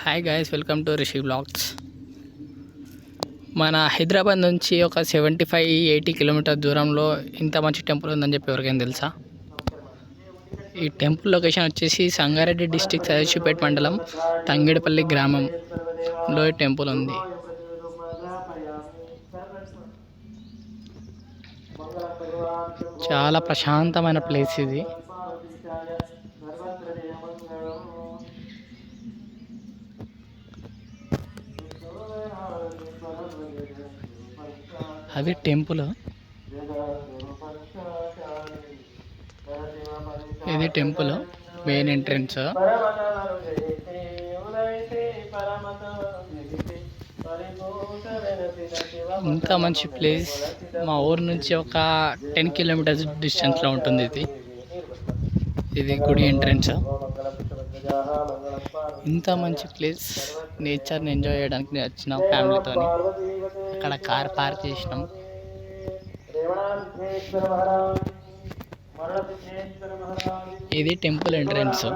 Hi guys, welcome to Rishi blogs. మన హైదరాబాద్ నుంచి ఒక 75-80 కిలోమీటర్ దూరంలో ఇంత మంచి టెంపుల్ ఉందని చెప్పి ఎవరికైనా తెలుసా? ఈ టెంపుల్ లొకేషన్ వచ్చేసి సంగారెడ్డి డిస్టిక్ సదాశివపేట మండలం తంగేడిపల్లి గ్రామంలో ఈ టెంపుల్ ఉంది. చాలా ప్రశాంతమైన ప్లేస్ ఇది. అది టెంపుల్. ఇది టెంపుల్ మెయిన్ ఎంట్రన్స్. ఇంత మంచి ప్లేస్ మా ఊరు నుంచి ఒక 10 కిలోమీటర్స్ డిస్టెన్స్లో ఉంటుంది. ఇది గుడి ఎంట్రన్స్. ఇంత మంచి ప్లేస్, నేచర్ని ఎంజాయ్ చేయడానికి నేను వచ్చిన ఫ్యామిలీతో. అక్కడ కార్ పార్క్ చేసినాం. ఇది టెంపుల్ ఎంట్రన్స్.